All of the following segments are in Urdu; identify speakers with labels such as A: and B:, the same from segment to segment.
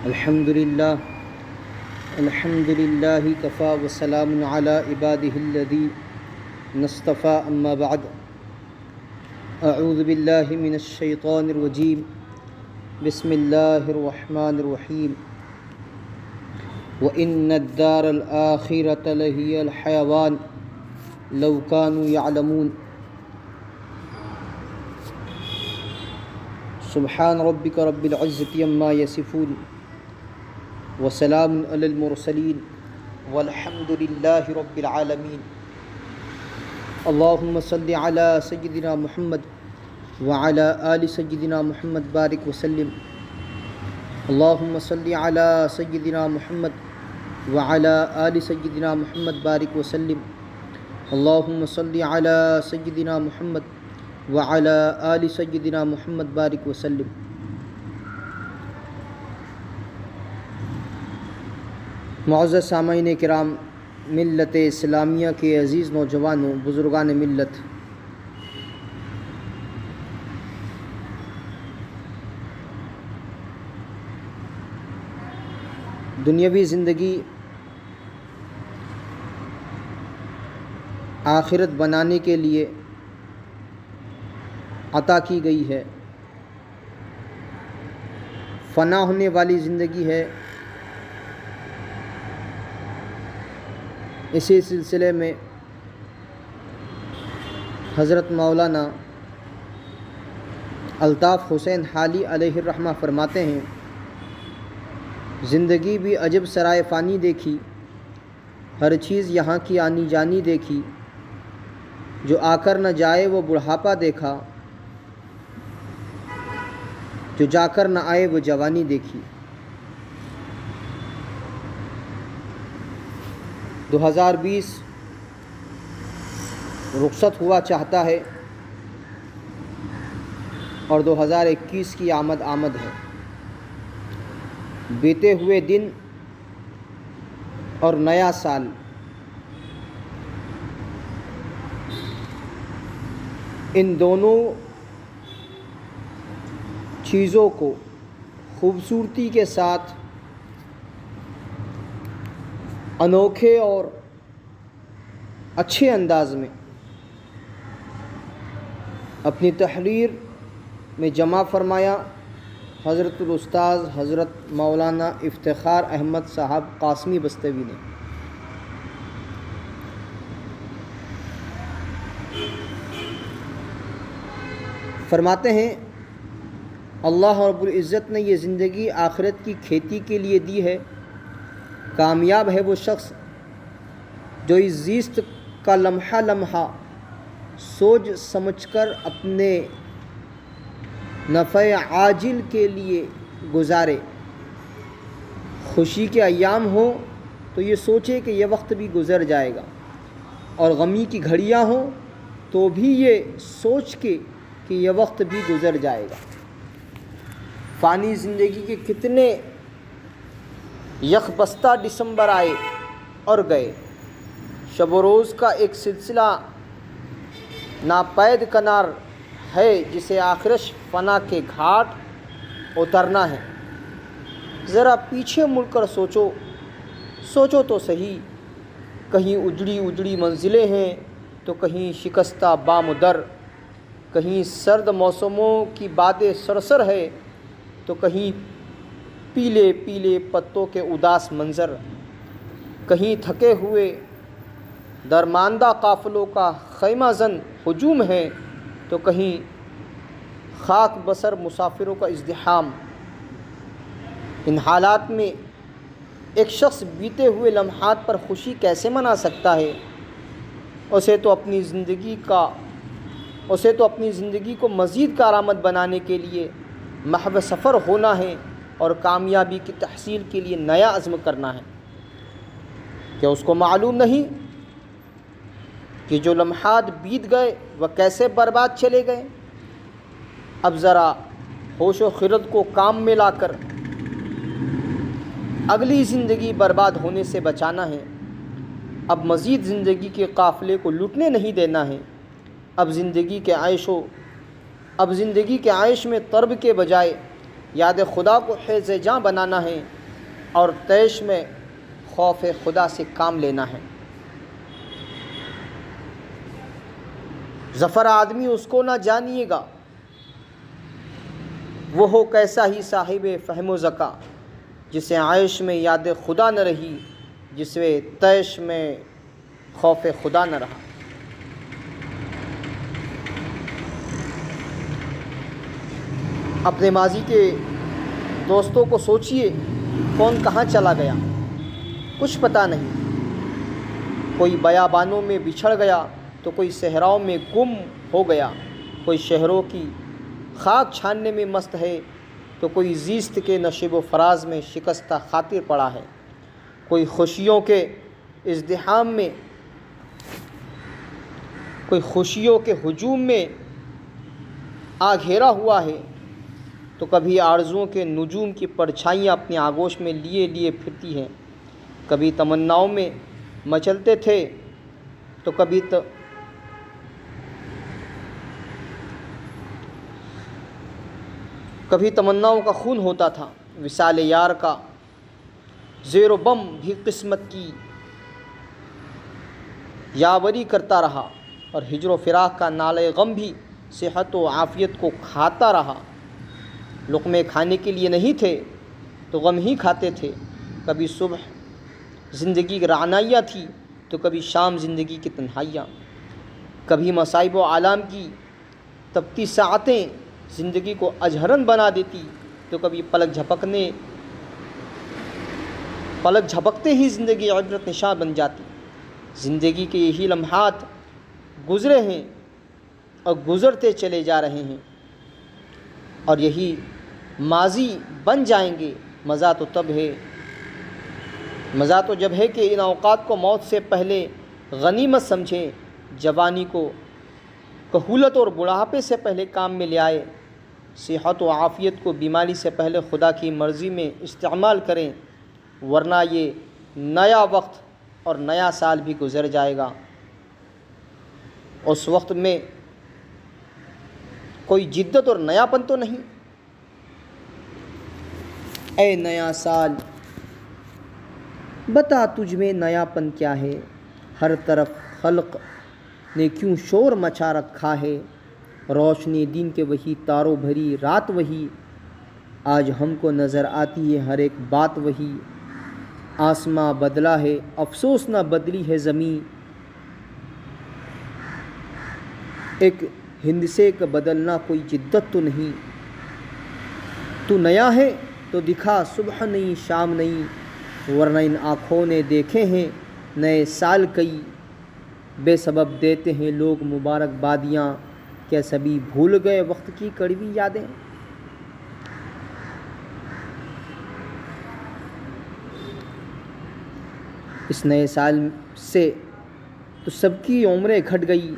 A: الحمدللہ کفا وسلام علی عبادہ الذین اصطفیٰ اما بعد اعوذ باللہ من الشیطان الرجیم بسم اللہ الرحمن الرحیم وَإِنَّ الدَّارَ الْآخِرَةَ لَهِيَ الْحَيَوَانُ لَوْ كَانُوا يَعْلَمُونَ سبحان ربک رب العزة عما یصفون وسلام علی المرسلین والحمد للہ رب العالمین اللہم صلی علی سیدنا محمد وعلی آل سیدنا محمد بارک وسلم اللہم صلی علی سیدنا محمد وعلی آل سیدنا محمد بارک وسلم اللہم صلی علی سیدنا محمد وعلی آل سیدنا محمد بارک وسلم۔ معزز سامعین کرام، ملت اسلامیہ کے عزیز نوجوانوں، بزرگان ملت، دنیاوی زندگی آخرت بنانے کے لیے عطا کی گئی ہے، فنا ہونے والی زندگی ہے۔ اسی سلسلے میں حضرت مولانا الطاف حسین حالی علیہ الرحمہ فرماتے ہیں، زندگی بھی عجب سرائے فانی دیکھی، ہر چیز یہاں کی آنی جانی دیکھی، جو آ کر نہ جائے وہ بڑھاپا دیکھا، جو جا کر نہ آئے وہ جوانی دیکھی۔ 2020 رخصت ہوا چاہتا ہے اور 2021 کی آمد ہے۔ بیتے ہوئے دن اور نیا سال، ان دونوں چیزوں کو خوبصورتی کے ساتھ انوکھے اور اچھے انداز میں اپنی تحریر میں جمع فرمایا حضرت الاستاذ حضرت مولانا افتخار احمد صاحب قاسمی بستوی نے۔ فرماتے ہیں، اللہ رب العزت نے یہ زندگی آخرت کی کھیتی کے لیے دی ہے۔ کامیاب ہے وہ شخص جو اس زیست کا لمحہ لمحہ سوچ سمجھ کر اپنے نفع عاجل کے لیے گزارے۔ خوشی کے ایام ہوں تو یہ سوچے کہ یہ وقت بھی گزر جائے گا، اور غمی کی گھڑیاں ہوں تو بھی یہ سوچ کے کہ یہ وقت بھی گزر جائے گا۔ فانی زندگی کے کتنے یک بستہ دسمبر آئے اور گئے، شب و روز کا ایک سلسلہ ناپید کنار ہے، جسے آخرش فنا کے گھاٹ اترنا ہے۔ ذرا پیچھے مڑ کر سوچو تو صحیح، کہیں اجڑی منزلیں ہیں تو کہیں شکستہ بام و در، کہیں سرد موسموں کی بادیں سرسر ہے تو کہیں پیلے پیلے پتوں کے اداس منظر، کہیں تھکے ہوئے درماندہ قافلوں کا خیمہ زن ہجوم ہے تو کہیں خاک بسر مسافروں کا ازدحام۔ ان حالات میں ایک شخص بیتے ہوئے لمحات پر خوشی کیسے منا سکتا ہے؟ اسے تو اپنی زندگی کو مزید کارآمد بنانے کے لیے محو سفر ہونا ہے اور کامیابی کی تحصیل کے لیے نیا عزم کرنا ہے۔ کیا اس کو معلوم نہیں کہ جو لمحات بیت گئے وہ کیسے برباد چلے گئے؟ اب ذرا ہوش و خرد کو کام میں لا کر اگلی زندگی برباد ہونے سے بچانا ہے۔ اب مزید زندگی کے قافلے کو لٹنے نہیں دینا ہے۔ اب زندگی کے عیش میں طرب کے بجائے یاد خدا کو حیض جاں بنانا ہے اور طیش میں خوف خدا سے کام لینا ہے۔ ظفر آدمی اس کو نہ جانیے گا، وہ ہو کیسا ہی صاحب فہم و ذکا، جسے عیش میں یاد خدا نہ رہی، جسے طیش میں خوف خدا نہ رہا۔ اپنے ماضی کے دوستوں کو سوچئے، کون کہاں چلا گیا، کچھ پتہ نہیں۔ کوئی بیابانوں میں بچھڑ گیا تو کوئی صحراؤں میں گم ہو گیا، کوئی شہروں کی خاک چھاننے میں مست ہے تو کوئی زیست کے نشیب و فراز میں شکستہ خاطر پڑا ہے، کوئی خوشیوں کے ازدحام میں، کوئی خوشیوں کے ہجوم میں آ گھیرا ہوا ہے، تو کبھی آرزوؤں کے نجوم کی پرچھائیاں اپنے آغوش میں لیے پھرتی ہیں، کبھی تمناؤں میں مچلتے تھے تو کبھی تمناؤں کا خون ہوتا تھا۔ وصال یار کا زیر و بم بھی قسمت کی یاوری کرتا رہا، اور ہجر و فراق کا نالے غم بھی صحت و عافیت کو کھاتا رہا۔ لقمے کھانے کے لیے نہیں تھے تو غم ہی کھاتے تھے، کبھی صبح زندگی کی رعنائیاں تھی تو کبھی شام زندگی کی تنہائیاں، کبھی مصائب و آلام کی تپتی ساعتیں زندگی کو اجہرن بنا دیتی تو کبھی پلک جھپکتے ہی زندگی عبرت نشاں بن جاتی۔ زندگی کے یہی لمحات گزرے ہیں اور گزرتے چلے جا رہے ہیں، اور یہی ماضی بن جائیں گے۔ مزہ تو جب ہے کہ ان اوقات کو موت سے پہلے غنیمت سمجھیں، جوانی کو کہولت اور بڑھاپے سے پہلے کام میں لے آئے، صحت و عافیت کو بیماری سے پہلے خدا کی مرضی میں استعمال کریں، ورنہ یہ نیا وقت اور نیا سال بھی گزر جائے گا، اس وقت میں کوئی جدت اور نیا پن تو نہیں۔ اے نیا سال بتا تجھ میں نیا پن کیا ہے، ہر طرف خلق نے کیوں شور مچا رکھا ہے، روشنی دن کے وہی تاروں بھری رات وہی، آج ہم کو نظر آتی ہے ہر ایک بات وہی، آسماں بدلا ہے افسوس نہ بدلی ہے زمین، ایک ہندسے کا بدلنا کوئی جدت تو نہیں، تو نیا ہے تو دکھا صبح نہیں شام نہیں، ورنہ ان آنکھوں نے دیکھے ہیں نئے سال کئی، بے سبب دیتے ہیں لوگ مبارک بادیاں، کیا سبھی بھول گئے وقت کی کڑوی یادیں۔ اس نئے سال سے تو سب کی عمریں گھٹ گئی،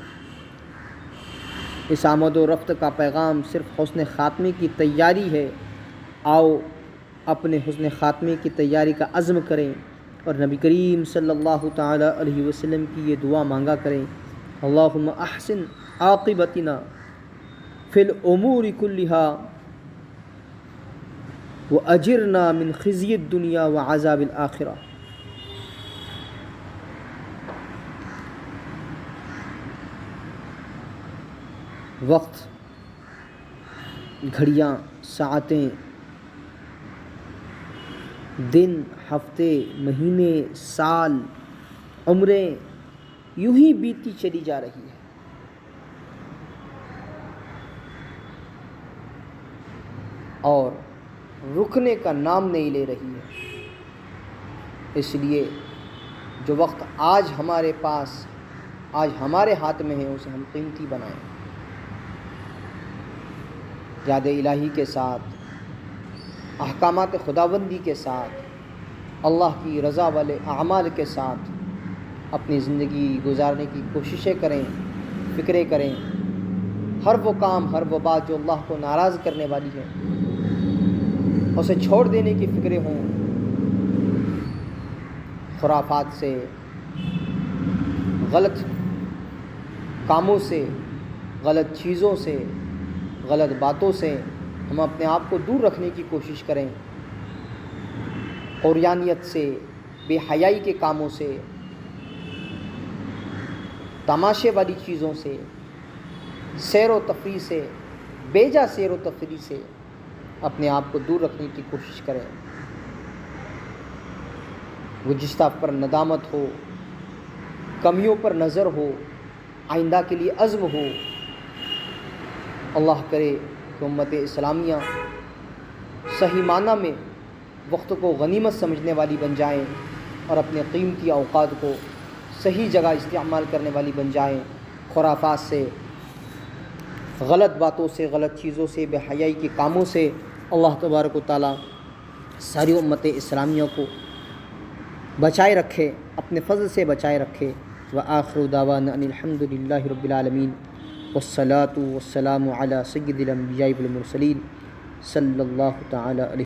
A: اس آمد و رفت کا پیغام صرف حسن خاتمے کی تیاری ہے، آؤ اپنے حسن خاتمے کی تیاری کا عزم کریں اور نبی کریم صلی اللہ تعالی علیہ وسلم کی یہ دعا مانگا کریں، اللہم احسن عاقبتنا فی الامور کلہا واجرنا من خزی الدنیا وعذاب الآخرہ۔ وقت، گھڑیاں، ساعتیں، دن، ہفتے، مہینے، سال، عمریں یوں ہی بیتتی چلی جا رہی ہے، اور رکنے کا نام نہیں لے رہی ہے۔ اس لیے جو وقت آج ہمارے پاس، آج ہمارے ہاتھ میں ہے، اسے ہم قیمتی بنائیں، یاد الہی کے ساتھ، احکامات خداوندی کے ساتھ، اللہ کی رضا والے اعمال کے ساتھ اپنی زندگی گزارنے کی کوششیں کریں، فکریں کریں، ہر وہ کام، ہر وہ بات جو اللہ کو ناراض کرنے والی ہے اسے چھوڑ دینے کی فکریں ہوں، خرافات سے، غلط کاموں سے، غلط چیزوں سے، غلط باتوں سے ہم اپنے آپ کو دور رکھنے کی کوشش کریں عریانیت سے، بے حیائی کے کاموں سے، تماشے والی چیزوں سے، سیر و تفریح سے، بیجا سیر و تفریح سے اپنے آپ کو دور رکھنے کی کوشش کریں۔ گزشتہ پر ندامت ہو، کمیوں پر نظر ہو، آئندہ کے لیے عزم ہو۔ اللہ کرے کہ امت اسلامیہ صحیح معنی میں وقت کو غنیمت سمجھنے والی بن جائیں اور اپنے قیمتی اوقات کو صحیح جگہ استعمال کرنے والی بن جائیں، خرافات سے، غلط باتوں سے، غلط چیزوں سے، بے حیائی کے کاموں سے اللہ تبارک و تعالیٰ ساری امت اسلامیہ کو بچائے رکھے، اپنے فضل سے بچائے رکھے۔ وآخر دعوانا ان الحمد للہ رب العالمین والصلاة والسلام علی سید الانبیاء والمرسلین صلی اللہ تعالی علیہ